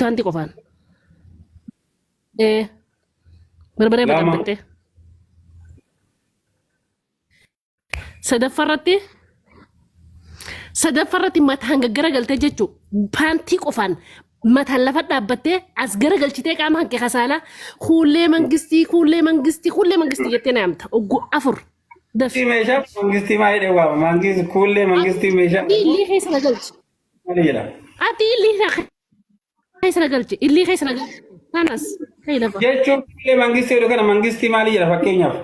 تانتي قفان إيه بربري Lama. بتبتة سدفرتي سدفرتي ما تهنجر قلت جتشو بانتي قفان ما تهلفت دابتة أسجر قلت تيك عم هنك خسالة كل منجستي جتنا عمت أجو أفر Ti دف meeshaa mangistii maayii dhewwaa mangis kuullee mangistii meeshaa دي اللي خيس نقلت maali jedha. أدي اللي خيس نقلت اللي خيس نقلت ناس هي لفا Jechuun kuullee mangistii jedhu kana mangistii maali jedha fakkeenyaaf.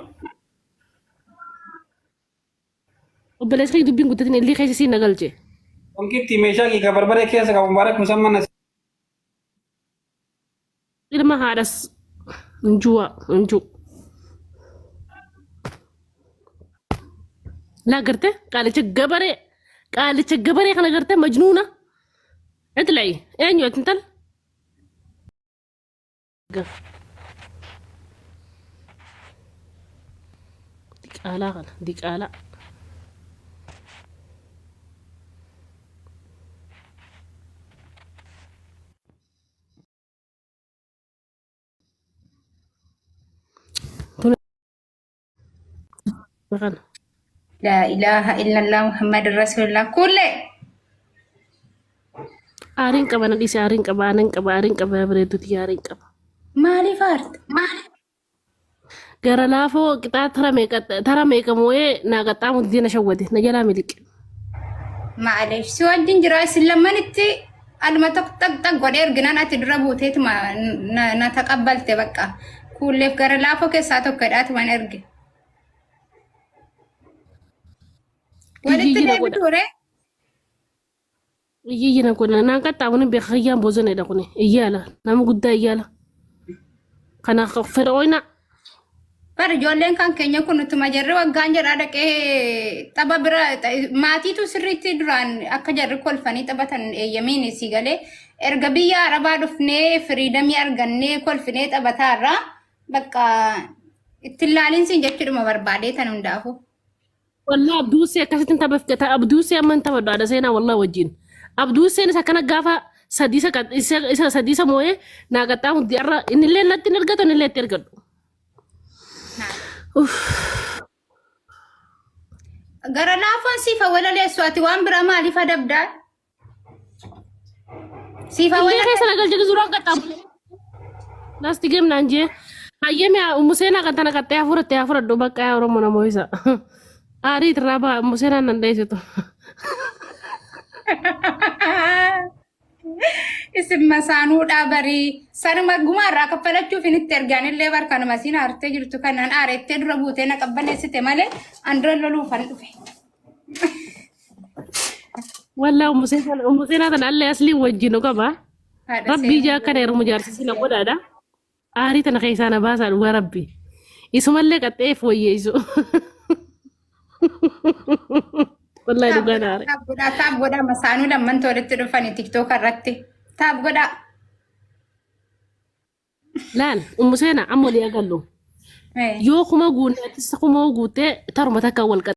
وبلاش خي دبين قلت اللي خيس سين نقلت Wankitti meeshaa kee ka barbaree keessa qabu mubaarak musamman إذا ما هذا نجوا لا قرته قالت جبري خنا قرته مجنونة اطلعي اينو تنتل ديك آلا غلا ديك آلا غلا لا إله إلا الله محمد رسول الله كله آرين قبا نديس آرين قبا آرين قبا بريدو تي آرين قبا مالي فارت مالي غرا لافو قطع ترى ميكا موي ناقطع مدينة شودي نجلا ملك معلش سوى الدنجراس لما نتي ألما تق ودير جنان أتدربو تيت ما نتقبل تبقى كل في قرر لافو كساتو كدات ما نرجع ولت يجي ده نقول بدورة يجي نقول ناقطع وني بخيام بوزن دقني إيالا نام قد إيالا خنا فرعونا Ijoolleen kan keenya kun utuma jarri waggaan jedhaa tapha bira maatiitu sirriitti duraan akka jarri kolfanii taphatan eeyyamiin si galee erga biyya arabaa dhufnee firiidamii argannee kolfinee taphataarra bakka ittiin laaliinsi jechuudha barbaadee tan hundaafu. والله abduusee akkasitti taphaffata abduusee amman taphadhu haadha seenaa wallah wajjin abduuseen isa kana gaafa sadiisa moo'ee naa qaxxaamu har'a innillee natti hin ergatu innillee itti ergadhu. Gara laafoon siifa walaleessu ati waan bira maaliif adabdaa? Siifa Illee keessa nagal jedhu suuraan qaxxaamu. Laasti geem naan jee hayyame museenaa kan tana qaxxee hafuuratti bakka yaa oromoo namoo isa. Aarii irraa ba'a museenaan nan dheessitu. isin masaanuudha barii sanuma gumaarraa kaffalachuuf initti ergaanillee barkanuma siin aartee jirtu kanaan aarettee dura buutee na qabbaneessite malee andra loluufan dhufe. Wallah museenaa tan allee aslii wajjinu qaba. Rabbii jaa kana yeroo mujaarsi na godhaadha. Aarii tana keessaa na baasaa dhugaa rabbi. Isumallee qaxxeef wayyeessu. Wallahi dhugaa naare. Taab godhaa masaanuu lamman walitti dhufanii tiktook irratti taab godhaa. Laal museenaa amma walii agallu. Yoo kuma guunnee kuma guutee taruma takka wal